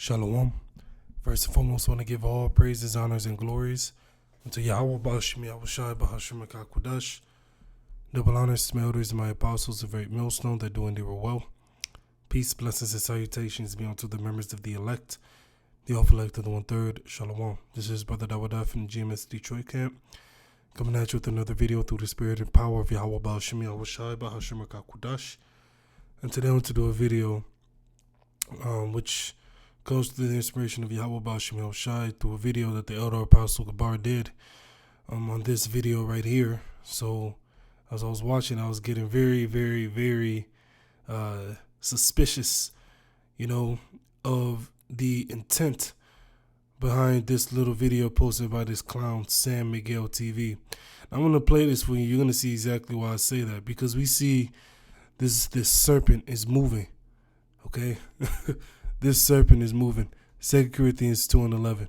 Shalom. First and foremost, I want to give all praises, honors, and glories unto YAHAWASHI. Double honors to my elders and my apostles of Great Milestone that do endeavor well. Peace, blessings, and salutations be unto the members of the elect, the off-elect of the one-third. Shalom. This is Brother Dawadah from the GMS Detroit camp, coming at you with another video through the spirit and power of YAHAWASHI. And today I want to do a video which comes through the inspiration of YAHAWASHI through a video that the elder apostle Gabar did on this video right here. So as I was watching, I was getting very suspicious, of the intent behind this little video posted by this clown Sam Miguel TV. I'm going to play this for you. You're going to see exactly why I say that, because we see this serpent is moving. Okay. This serpent is moving. 2 Corinthians 2:11.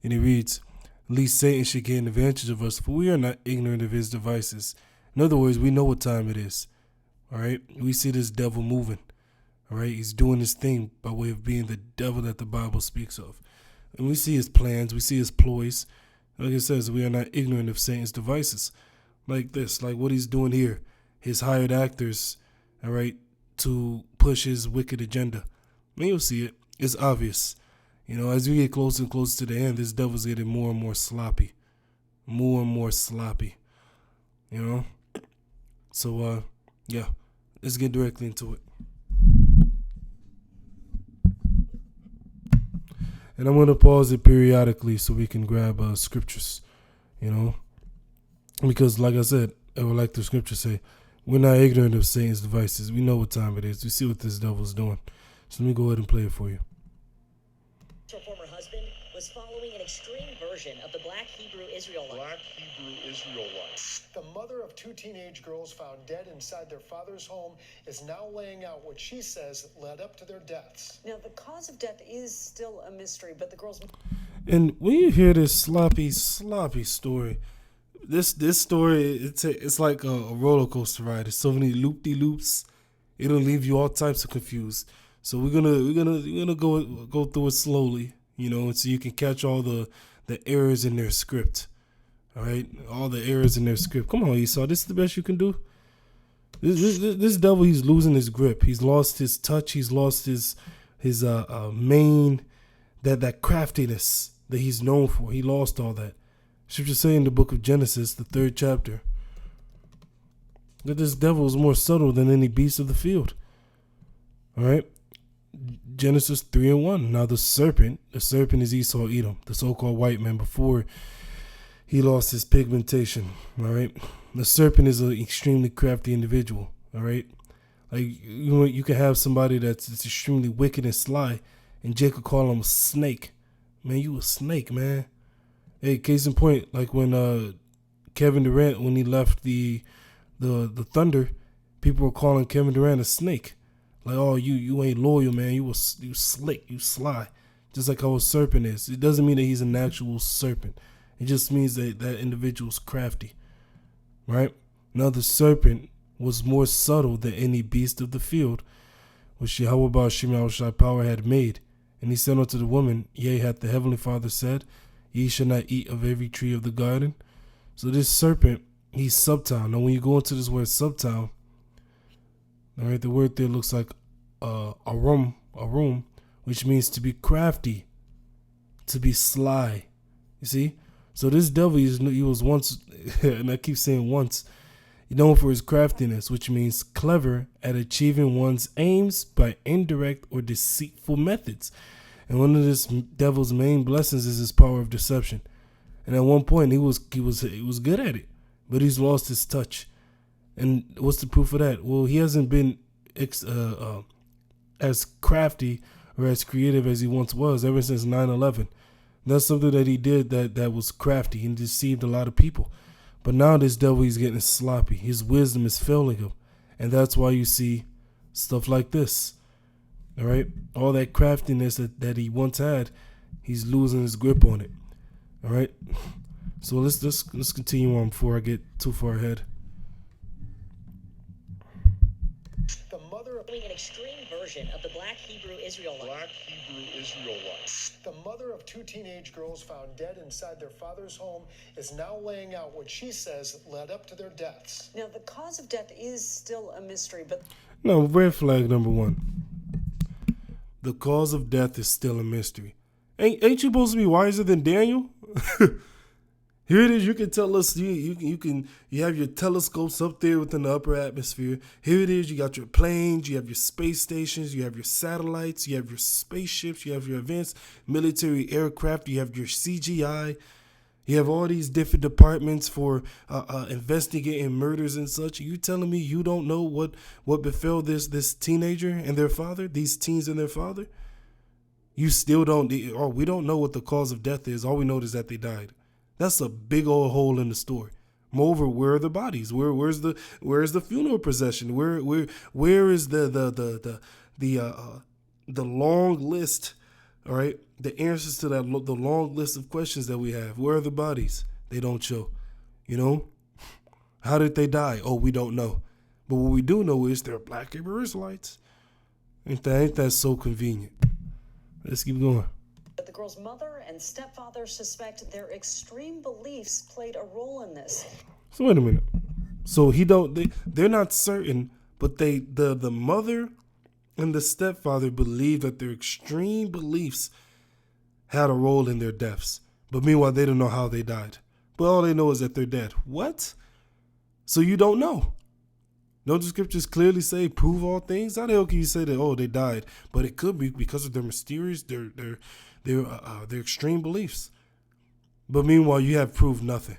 And it reads, "At least Satan should gain advantage of us, for we are not ignorant of his devices." In other words, we know what time it is. All right. We see this devil moving. All right. He's doing his thing by way of being the devil that the Bible speaks of. And we see his plans. We see his ploys. Like it says, we are not ignorant of Satan's devices. Like this, like what he's doing here. His hired actors, all right, to push his wicked agenda. And you'll see it. It's obvious. As we get closer and closer to the end, this devil's getting more and more sloppy. More and more sloppy. So, yeah. Let's get directly into it. And I'm going to pause it periodically so we can grab scriptures, Because, like I said, I would like the scripture say, we're not ignorant of Satan's devices. We know what time it is. We see what this devil's doing. So let me go ahead and play it for you. Her former husband was following an extreme version of the Black Hebrew Israelite. The mother of two teenage girls found dead inside their father's home is now laying out what she says led up to their deaths. Now, the cause of death is still a mystery, but the girls... And when you hear this sloppy story, this story, it's like a roller coaster ride. There's so many loop-de-loops. It'll leave you all types of confused. So we're gonna go through it slowly, so you can catch all the errors in their script. All right, all the errors in their script. Come on, Esau, this is the best you can do. This devil, he's losing his grip. He's lost his touch. He's lost his main that craftiness that he's known for. He lost all that. Scripture say in the book of Genesis, the 3rd chapter, that this devil is more subtle than any beast of the field. All right. Genesis 3:1. Now the serpent is Esau Edom, the so-called white man before he lost his pigmentation. All right. The serpent is an extremely crafty individual. All right. Like you can have somebody that's extremely wicked and sly, and Jacob call him a snake. Man, you a snake, man. Hey, case in point, like when Kevin Durant, when he left the Thunder, people were calling Kevin Durant a snake. Like, oh, you ain't loyal, man. You slick, you sly. Just like how a serpent is. It doesn't mean that he's an actual serpent. It just means that that individual's crafty. Right? Now the serpent was more subtle than any beast of the field, which YAHAWASHI power had made. And he said unto the woman, Yea, hath the heavenly Father said, Ye shall not eat of every tree of the garden. So this serpent, he's subtile. Now when you go into this word subtile, all right, the word there looks like arum, which means to be crafty, to be sly. You see? So this devil, he was once, and I keep saying once, known for his craftiness, which means clever at achieving one's aims by indirect or deceitful methods. And one of this devil's main blessings is his power of deception. And at one point, he was good at it, but he's lost his touch. And what's the proof of that? Well, he hasn't been as crafty or as creative as he once was ever since 9/11. That's something that he did that was crafty and deceived a lot of people. But now this devil, he's getting sloppy. His wisdom is failing him. And that's why you see stuff like this. All right? All that craftiness that he once had, he's losing his grip on it. All right? So let's continue on before I get too far ahead. The mother of an extreme version version of the Black Hebrew Israelite. The mother of 2 teenage girls found dead inside their father's home is now laying out what she says led up to their deaths. Now, the cause of death is still a mystery, but No, red flag number one. The cause of death is still a mystery. Ain't you supposed to be wiser than Daniel? Here it is. You can tell us. You have your telescopes up there within the upper atmosphere. Here it is. You got your planes. You have your space stations. You have your satellites. You have your spaceships. You have your advanced military aircraft. You have your CGI. You have all these different departments for investigating murders and such. You telling me you don't know what befell this teenager and their father? These teens and their father? You still don't. Or we don't know what the cause of death is. All we know is that they died. That's a big old hole in the story. Moreover, where are the bodies? Where's the funeral procession? Where is the long list? All right, the answers to the long list of questions that we have. Where are the bodies? They don't show. You know, how did they die? Oh, we don't know. But what we do know is they're Black Hebrew Israelites. Ain't that so convenient? Let's keep going. the girl's mother and stepfather suspect their extreme beliefs played a role in this. So wait a minute. So they're not certain, but the mother and the stepfather believe that their extreme beliefs had a role in their deaths. But meanwhile, they don't know how they died. But all they know is that they're dead. What? So you don't know? Don't the scriptures clearly say, prove all things? How the hell can you say that, oh, they died? But it could be because of their mysterious, their extreme beliefs. But meanwhile, you have proved nothing.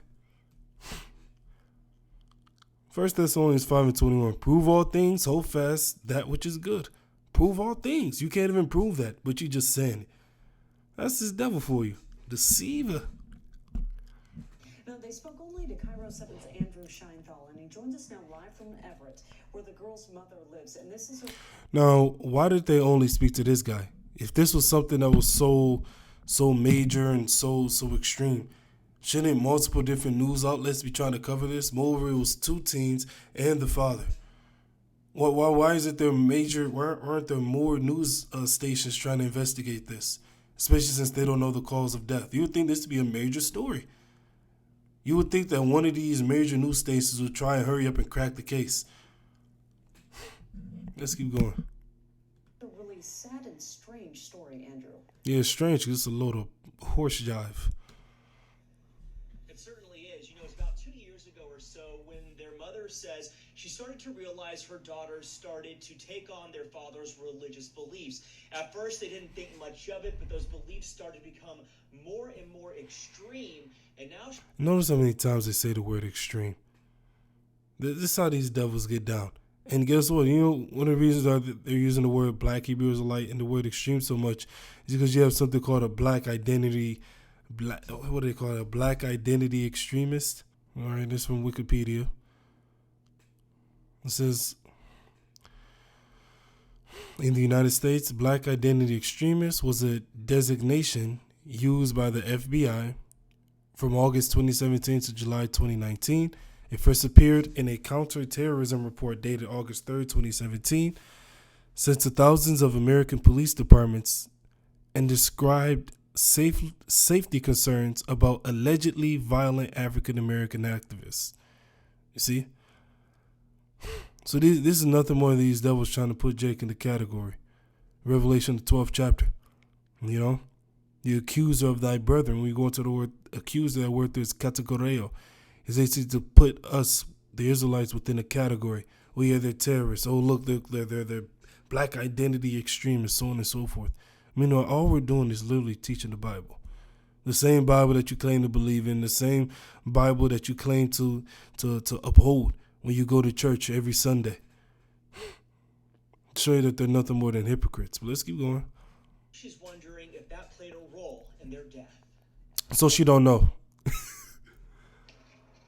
1 Thessalonians 5:21. Prove all things, hold fast that which is good. Prove all things. You can't even prove that, but you just saying it. That's this devil for you. Deceiver. Now, they spoke only to Cairo 7's Andrew Scheinthal, and he joins us now live from Everett, where the girl's mother lives. And this is Now, why did they only speak to this guy? If this was something that was so major and so extreme, shouldn't multiple different news outlets be trying to cover this? Moreover, it was 2 teens and the father. Why is it there major? Why aren't there more news stations trying to investigate this? Especially since they don't know the cause of death. You would think this would be a major story. You would think that one of these major news stations would try and hurry up and crack the case. Let's keep going. a really sad and strange story, Andrew. Yeah, it's strange because it's a load of horse jive. It certainly is. You know, it's about 2 years ago or so when their mother says she started to realize her daughters started to take on their father's religious beliefs. At first, they didn't think much of it, but those beliefs started to become more and more extreme. And now... Notice how many times they say the word extreme. This is how these devils get down. And guess what? You know, one of the reasons that they're using the word Black Hebrew Israelite and the word extreme so much is because you have something called a black identity. What do they call it? A black identity extremist. All right, this from Wikipedia. It says, in the United States, black identity extremist was a designation used by the FBI from August 2017 to July 2019. It first appeared in a counterterrorism report dated August 3rd, 2017, sent to thousands of American police departments, and described safety concerns about allegedly violent African American activists. You see? So this is nothing more than these devils trying to put Jake in the category. Revelation, the 12th chapter. You know? The accuser of thy brethren. When we go into the word accuser, that word there is kategoreo. Is they to put us, the Israelites, within a category. Oh yeah, they're terrorists. Oh look, they're black identity extremists, so on and so forth. Meanwhile, all we're doing is literally teaching the Bible. The same Bible that you claim to believe in, the same Bible that you claim to uphold when you go to church every Sunday. Show you that they're nothing more than hypocrites. But let's keep going. She's wondering if that played a role in their death. So she don't know.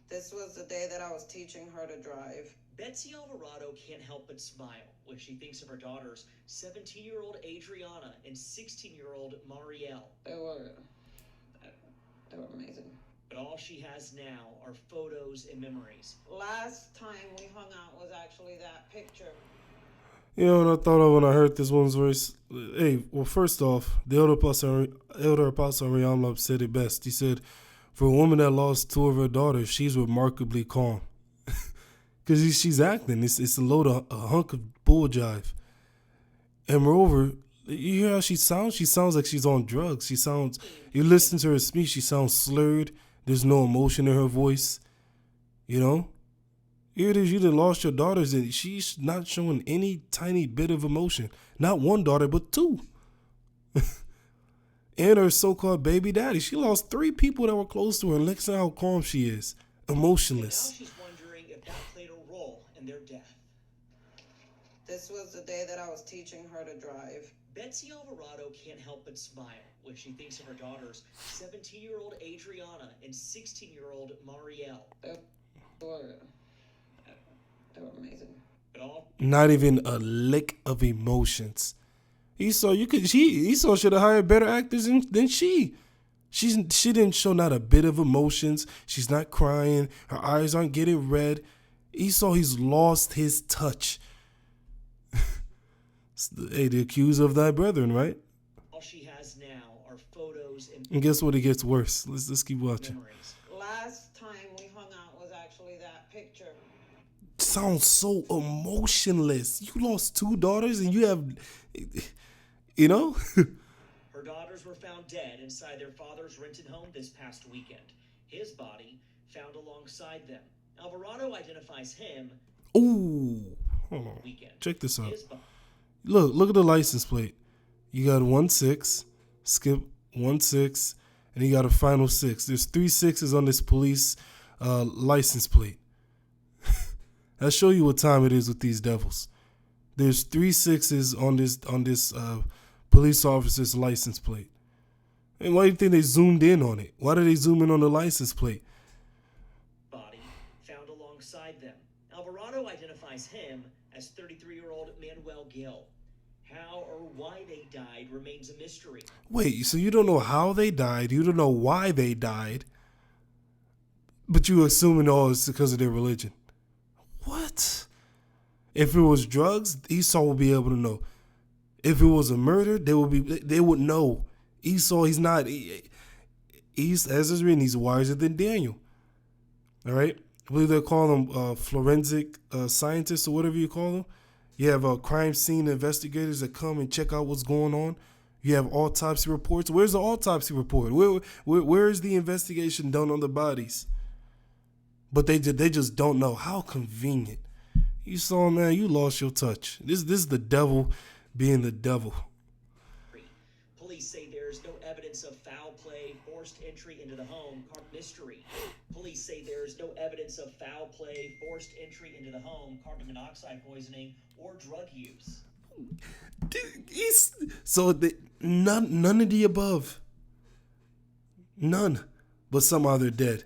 This was the day that I was teaching her to drive. Betsy Alvarado can't help but smile when she thinks of her daughters, 17-year-old Adriana and 16-year-old Marielle. They were amazing. But all she has now are photos and memories. Last time we hung out was actually that picture. You know, and I thought of when I heard this one's voice. Hey, well, first off, the elder apostle Ariamlab said it best. He said, "For a woman that lost two of her daughters, she's remarkably calm, because she's acting. It's a load of a hunk of bull jive. And moreover, you hear how she sounds? She sounds like she's on drugs. You listen to her speak, she sounds slurred. There's no emotion in her voice. You know? Here it is, you done lost your daughters and she's not showing any tiny bit of emotion. Not one daughter, but two. And her so-called baby daddy. She lost 3 people that were close to her. And listen how calm she is. Emotionless. Now she's wondering if that played a role in their death. This was the day that I was teaching her to drive. Betsy Alvarado can't help but smile when she thinks of her daughters, 17-year-old Adriana and 16-year-old Marielle. They were amazing. But all Not even a lick of emotions. Esau should have hired better actors than she. She didn't show not a bit of emotions. She's not crying. Her eyes aren't getting red. Esau, he's lost his touch. Hey, the accuser of thy brethren, right? all she has now are photos and And guess what? It gets worse. Let's keep watching. memories. Last time we hung out was actually that picture. Sounds so emotionless. You lost 2 daughters and you have, you know? Her daughters were found dead inside their father's rented home this past weekend. His body found alongside them. Alvarado identifies him Ooh, hold on. weekend. Check this out. His body. Look at the license plate. You got 16, skip 16, and you got a final 6. There's 3 6s on this police license plate. I'll show you what time it is with these devils. There's 3 6s on this police officer's license plate. And why do you think they zoomed in on it? Why did they zoom in on the license plate? Body found alongside them. Alvarado identifies him as 33-year-old Manuel Gill. How or why they died remains a mystery. Wait, so you don't know how they died, you don't know why they died, but you assuming all it's because of their religion. What? If it was drugs, Esau will be able to know. If it was a murder, they would know. Esau, he's as is written, he's wiser than Daniel. All right? I believe they call them forensic scientists or whatever you call them. You have crime scene investigators that come and check out what's going on. You have autopsy reports. Where's the autopsy report? Where is the investigation done on the bodies? But they just don't know. How convenient. You saw, man, you lost your touch. This is the devil being the devil. Police say there's no evidence of foul play, forced entry into the home, mystery. Police say there's no evidence of foul play, forced entry into the home, carbon monoxide poisoning, or drug use. None of the above. None. But somehow they're dead.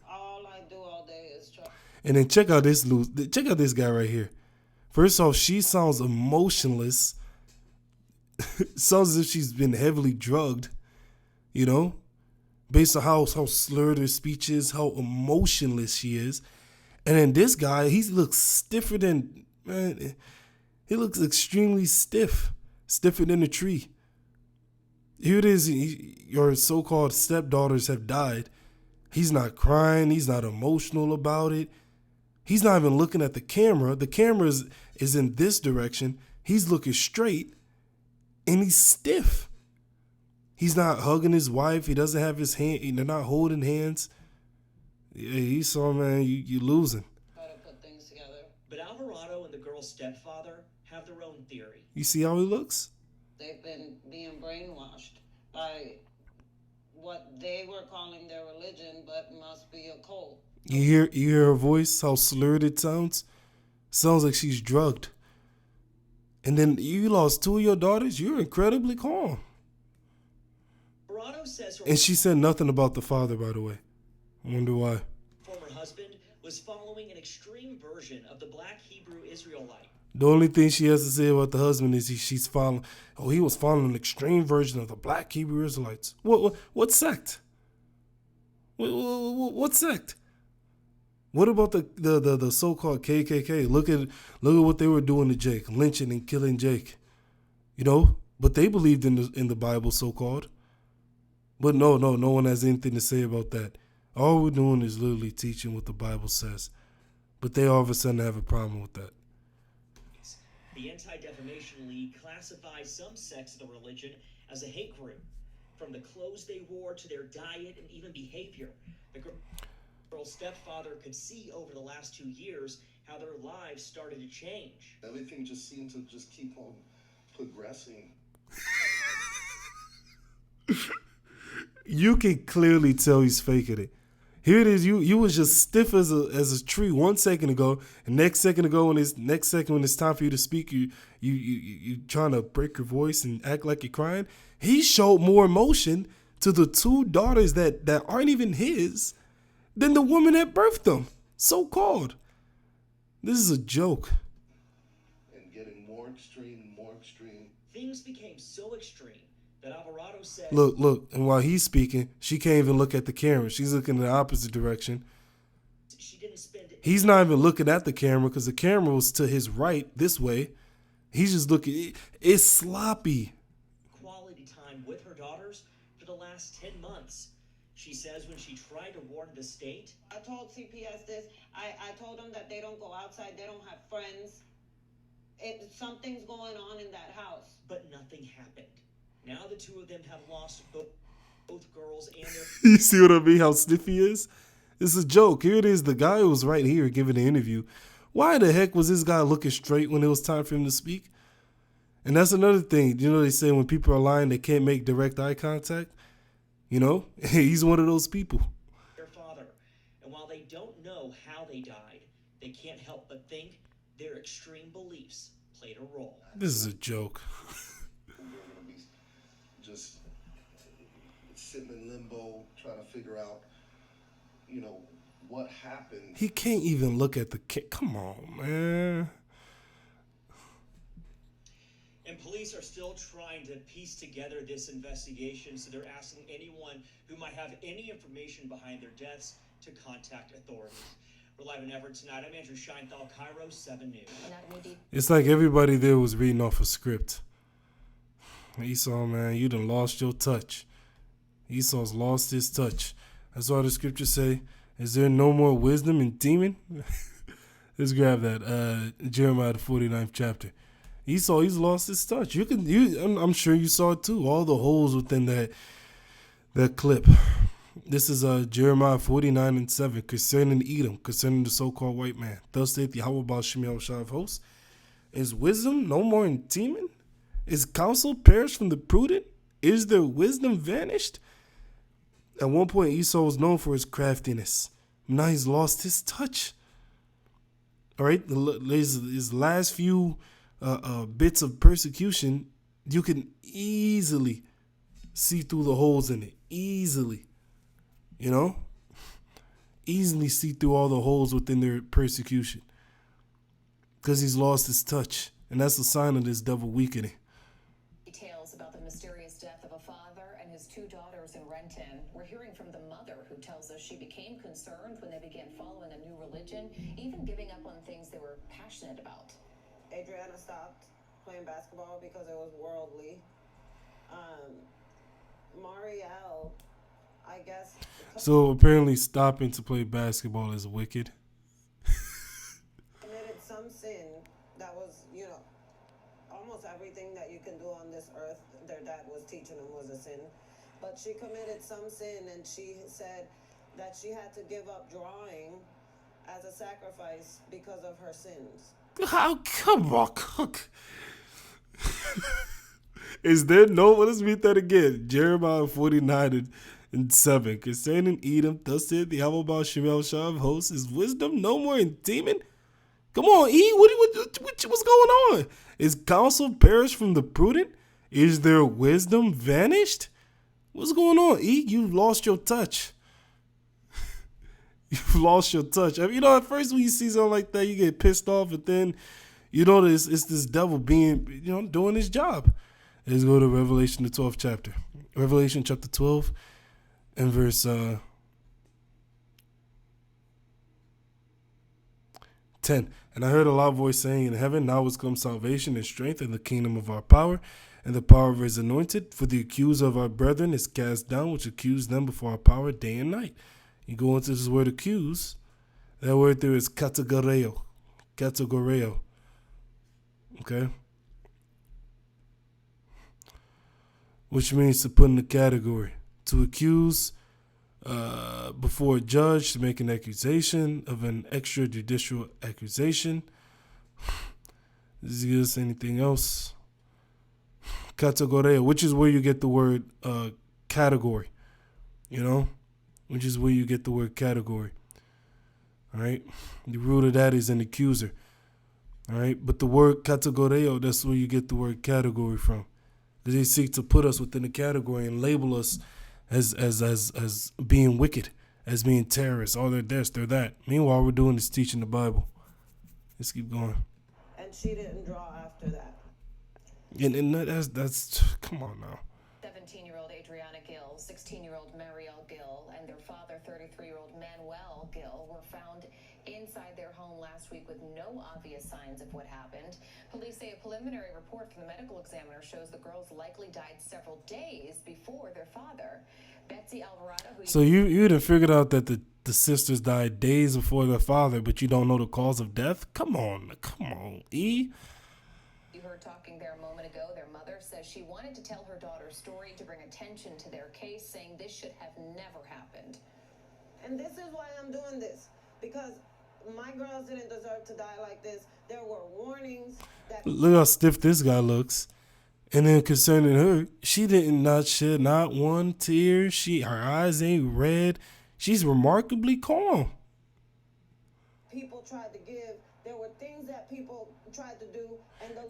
All I do all day is try. And then check out this guy right here. First off, she sounds emotionless. Sounds as if she's been heavily drugged, you know, based on how slurred her speech is, how emotionless she is. And then this guy, he looks stiffer than, man, he looks extremely stiffer than a tree. Here it is, your so-called stepdaughters have died. He's not crying, he's not emotional about it. He's not even looking at the camera. The camera is in this direction. He's looking straight. And he's stiff. He's not hugging his wife. He doesn't have his hand. They're not holding hands. Yeah, he saw, man, you losing. Try to put things together. But Alvarado and the girl's stepfather have their own theory. You see how he looks? They've been being brainwashed by what they were calling their religion, but must be a cult. You hear her voice, how slurred it sounds? Sounds like she's drugged. And then you lost 2 of your daughters. You're incredibly calm. Alvarado says her And she said nothing about the father, by the way. I wonder why. former husband was following an extreme version of the Black Hebrew Israelite. The only thing she has to say about the husband is he was following an extreme version of the Black Hebrew Israelites. What sect? What sect? What about the so-called KKK? Look at what they were doing to Jake, lynching and killing Jake. You know, but they believed in the Bible, so-called. But no one has anything to say about that. All we're doing is literally teaching what the Bible says. But they all of a sudden have a problem with that. The Anti-Defamation League classifies some sects of the religion as a hate group, from the clothes they wore to their diet and even behavior. The girl's stepfather could see over the last 2 years how their lives started to change. Everything just seemed to just keep on progressing. You can clearly tell he's faking it. Here it is. You was just stiff as a tree 1 second ago, and next second when it's time for you to speak, you trying to break your voice and act like you're crying. He showed more emotion to the 2 daughters that aren't even his than the woman that birthed them, so-called. This is a joke. And getting more extreme and more extreme. Things became so extreme that Alvarado said, Look, and while he's speaking, she can't even look at the camera. She's looking in the opposite direction. she didn't spend He's not even looking at the camera because the camera was to his right, this way. He's just looking. It's sloppy. quality time with her daughters for the last 10 months. She says when she tried to warn the state, I told CPS this. I told them that they don't go outside. They don't have friends. Something's going on in that house. but nothing happened. Now the 2 of them have lost both girls and their You see what I mean? How stiff he is? It's a joke. Here it is. The guy who was right here giving the interview. Why the heck was this guy looking straight when it was time for him to speak? And that's another thing. You know, they say when people are lying, they can't make direct eye contact. You know, he's one of those people. father. And while they don't know how they died, they can't help but think their extreme beliefs played a role. This is a joke. We're going to be just sitting in limbo, trying to figure out, you know, what happened. He can't even look at the come on, man. And police are still trying to piece together this investigation, so they're asking anyone who might have any information behind their deaths to contact authorities. We're live in Everett tonight. I'm Andrew Scheinthal, Cairo 7 News. It's like everybody there was reading off a script. Esau, man, you done lost your touch. Esau's lost his touch. That's why the scriptures say, is there no more wisdom in demon? Let's grab that. Jeremiah the 49th chapter. Esau, he's lost his touch. I'm sure you saw it too. All the holes within that clip. This is Jeremiah 49:7 concerning Edom, concerning the so-called white man. Thus saith YAHAWASHI of hosts. Is wisdom no more in Teman? Is counsel perished from the prudent? Is their wisdom vanished? At one point, Esau was known for his craftiness. Now he's lost his touch. All right, his last few bits of persecution, you can easily see through the holes in it. Easily. You know? Easily see through all the holes within their persecution. Because he's lost his touch. And that's a sign of this devil weakening. Details about the mysterious death of a father and his 2 daughters in Renton. We're hearing from the mother who tells us she became concerned when they began following a new religion, even giving up on things they were passionate about. Adriana stopped playing basketball because it was worldly. Marielle, I guess. So apparently stopping to play basketball is wicked. Committed some sin that was, almost everything that you can do on this earth, their dad was teaching them was a sin. But she committed some sin, and she said that she had to give up drawing as a sacrifice because of her sins. How come on, Cook? Is there no? Let's read that again. Jeremiah 49:7 concerning Edom. Thus said the YAHAWASHI of hosts. Is wisdom no more in Teman? Come on, E. What's going on? Is counsel perished from the prudent? Is their wisdom vanished? What's going on, E? You've lost your touch. You've lost your touch. I mean, at first when you see something like that, you get pissed off, but then it's this devil being, doing his job. Let's go to Revelation, the 12th chapter. Revelation chapter 12 and verse 10. And I heard a loud voice saying in heaven, now has come salvation and strength in the kingdom of our power and the power of his anointed. For the accuser of our brethren is cast down, which accused them before our power day and night. You go into this word accuse. That word there is kategoreo. Kategoreo. Okay? Which means to put in a category. To accuse before a judge, to make an accusation of an extrajudicial accusation. Does he give us anything else? Categoria, which is where you get the word category. You know? Which is where you get the word category. All right? The root of that is an accuser. All right? But the word categoreo, that's where you get the word category from. Because they seek to put us within a category and label us as being wicked, as being terrorists. Oh, they're this, they're that. Meanwhile, we're doing is teaching the Bible. Let's keep going. And she didn't draw after that. And that's come on now. 17-year-old Adriana Gill, 16-year-old Marielle Gill, and their father, 33-year-old Manuel Gill, were found inside their home last week with no obvious signs of what happened. Police say a preliminary report from the medical examiner shows the girls likely died several days before their father. Betsy Alvarado, so you done figured out that the sisters died days before their father, but you don't know the cause of death? Come on, E. You heard talking there a moment ago. Their mother says she wanted to tell her daughter's story to bring attention to their case, saying this should have never happened. And this is why I'm doing this, because my girls didn't deserve to die like this. There were warnings that... Look how stiff this guy looks. And then concerning her, she didn't not shed not one tear. Her eyes ain't red. She's remarkably calm. People tried to give. There were things that people tried to do.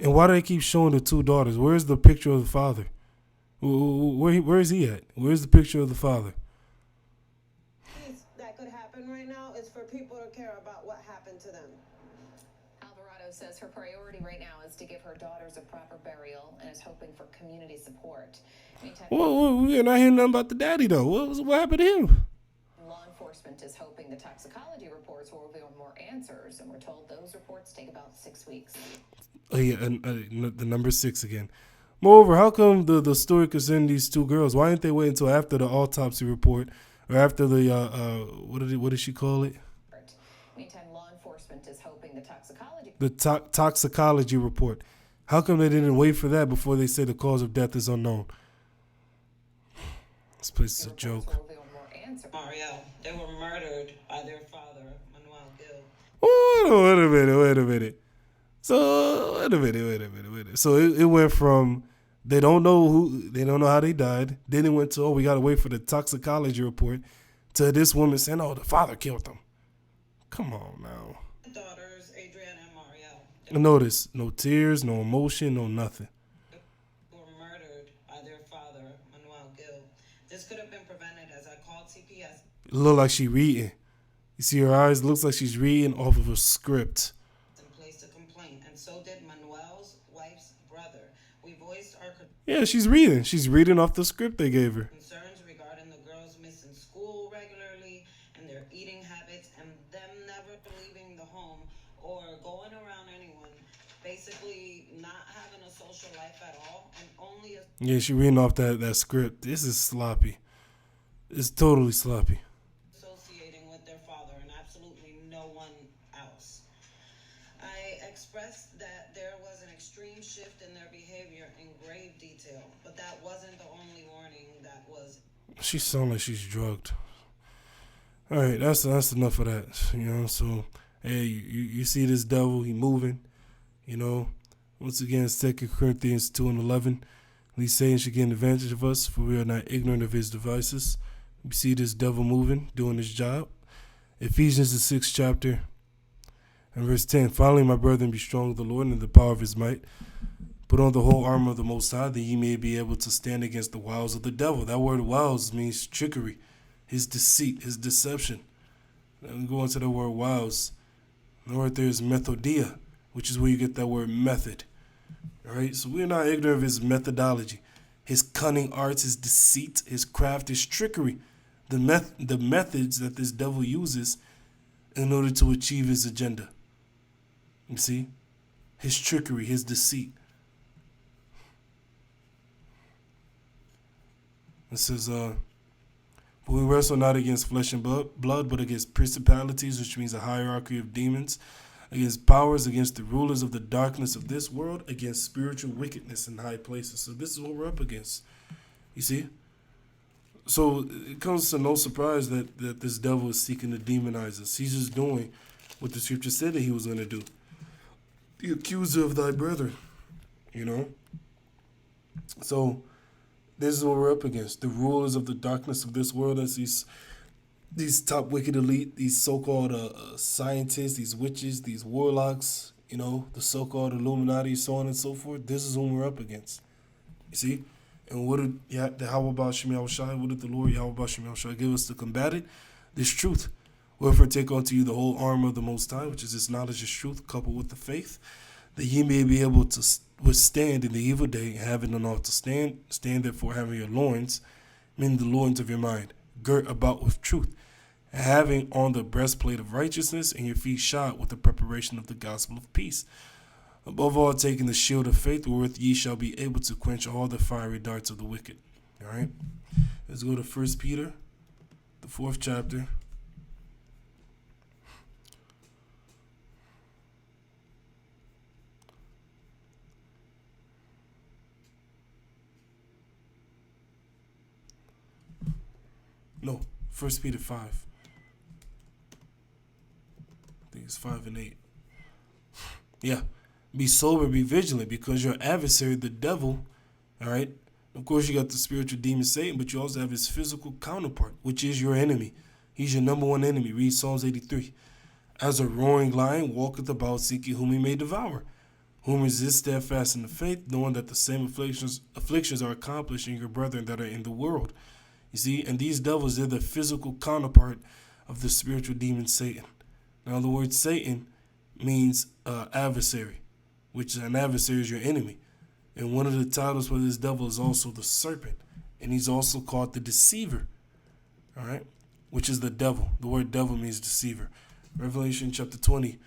And why do they keep showing the two daughters? Where's the picture of the father? Where is he at? Where's the picture of the father? That could happen right now is for people to care about what happened to them. Alvarado says her priority right now is to give her daughters a proper burial and is hoping for community support. Meantime, we're not hearing nothing about the daddy, though. What happened to him? Law enforcement is hoping the toxicology reports will reveal more answers, and we're told those reports take about 6 weeks. Oh, yeah, and the number 6 again. Moreover, how come the story concerning these two girls? Why didn't they wait until after the autopsy report or after the what did she call it? Meantime, law enforcement is hoping the toxicology report. How come they didn't wait for that before they say the cause of death is unknown? This place is a joke. Mario, they were murdered by their father, Manuel Gill. Oh, wait a minute. So wait a minute. So it went from they don't know how they died. Then it went to we gotta wait for the toxicology report. To this woman saying, the father killed them. Come on now. Daughters, Adriana and Mario. Notice no tears, no emotion, no nothing. Were murdered by their father, Manuel Gill. This could have been prevented as I called CPS. It looked like she reading. You see her eyes? It looks like she's reading off of a script. Placed a complaint, and so did Manuel's wife's brother. We voiced our Yeah, she's reading. She's reading off the script they gave her. Concerns regarding the girls missing school regularly and their eating habits and them never leaving the home or going around anyone. Basically not having a social life at all and only a... Yeah, she reading off that script. This is sloppy. It's totally sloppy. Associating with their father and absolutely no one else. I expressed that there was an extreme shift in their behavior in grave detail, but that wasn't the only warning that was... She sounds like she's drugged. All right, that's enough of that. So, hey, you see this devil, he moving. Once again, it's 2 Corinthians 2:11. Least Satan should gain advantage of us, for we are not ignorant of his devices. We see this devil moving, doing his job. Ephesians the 6th chapter and verse 10. Finally, my brethren, be strong with the Lord and in the power of his might. Put on the whole armor of the Most High, that ye may be able to stand against the wiles of the devil. That word wiles means trickery, his deceit, his deception. Then we go into the word wiles. The word there is methodia, which is where you get that word method. All right, so we're not ignorant of his methodology, his cunning arts, his deceit, his craft, his trickery, the methods that this devil uses in order to achieve his agenda. You see? His trickery, his deceit. It says, but we wrestle not against flesh and blood, but against principalities, which means a hierarchy of demons, against powers, against the rulers of the darkness of this world, against spiritual wickedness in high places. So this is what we're up against. You see? So it comes to no surprise that this devil is seeking to demonize us. He's just doing what the scripture said that he was going to do. The accuser of thy brethren, you know? So this is what we're up against. The rulers of the darkness of this world, as these top wicked elite, these so-called scientists, these witches, these warlocks, you know, the so-called Illuminati, so on and so forth. This is whom we're up against. You see? And what did YAHAWASHI, what did the Lord YAHAWASHI give us to combat it? This truth. Wherefore take unto you the whole armor of the Most High, which is this knowledge, this truth, coupled with the faith, that ye may be able to withstand in the evil day, having an ought to stand. Stand therefore having your loins, meaning the loins of your mind, girt about with truth, having on the breastplate of righteousness, and your feet shod with the preparation of the gospel of peace. Above all, taking the shield of faith, wherewith ye shall be able to quench all the fiery darts of the wicked. All right? Let's go to 1 Peter, the 4th chapter. No, 1 Peter 5. I think it's 5 and 8. Yeah. Be sober, be vigilant, because your adversary, the devil, all right? Of course, you got the spiritual demon Satan, but you also have his physical counterpart, which is your enemy. He's your number one enemy. Read Psalms 83. As a roaring lion walketh about, seeking whom he may devour. Whom resist steadfast in the faith, knowing that the same afflictions are accomplished in your brethren that are in the world. You see, and these devils, they're the physical counterpart of the spiritual demon Satan. Now, the word Satan means adversary, which an adversary is your enemy. And one of the titles for this devil is also the serpent. And he's also called the deceiver, all right, which is the devil. The word devil means deceiver. Revelation chapter 20,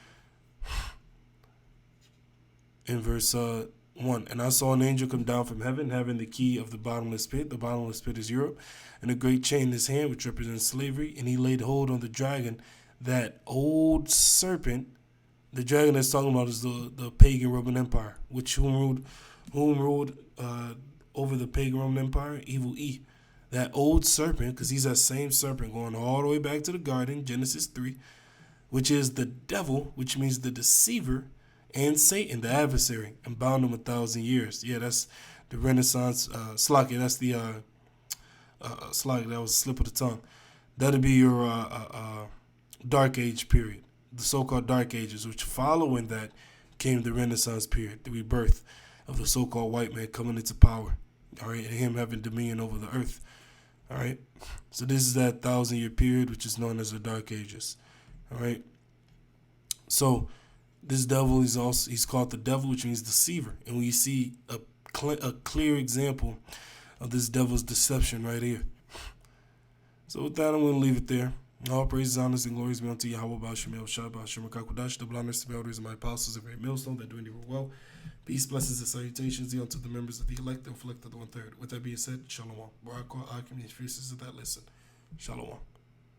in verse 1. And I saw an angel come down from heaven, having the key of the bottomless pit. The bottomless pit is Europe. And a great chain in his hand, which represents slavery. And he laid hold on the dragon, that old serpent. The dragon that's talking about is the pagan Roman Empire, which whom ruled over the pagan Roman Empire? Evil E. That old serpent, because he's that same serpent going all the way back to the garden, Genesis 3, which is the devil, which means the deceiver, and Satan, the adversary, and bound him 1,000 years. Yeah, that's the Renaissance. Slacky, that's the Slacky, that was a slip of the tongue. That'll be your Dark Age period, the so-called Dark Ages, which following that came the Renaissance period, the rebirth of the so-called white man coming into power, all right, and him having dominion over the earth, all right. So this is that 1,000-year period, which is known as the Dark Ages, all right. So this devil is also, he's called the devil, which means deceiver, and we see a clear example of this devil's deception right here. So with that, I'm going to leave it there. All praises, honors, and glories be unto Yahawah, Ba'ashem, YAHAWASHI, Ba'ashem, QADASAH, double honors to the elders and my apostles of Great Milestone that do any well. Peace, blessings, and salutations be unto the members of the elect and reflect of the 1/3. With that being said, Shalom. RAWCHAA, and the excuses of that listen. Shalom.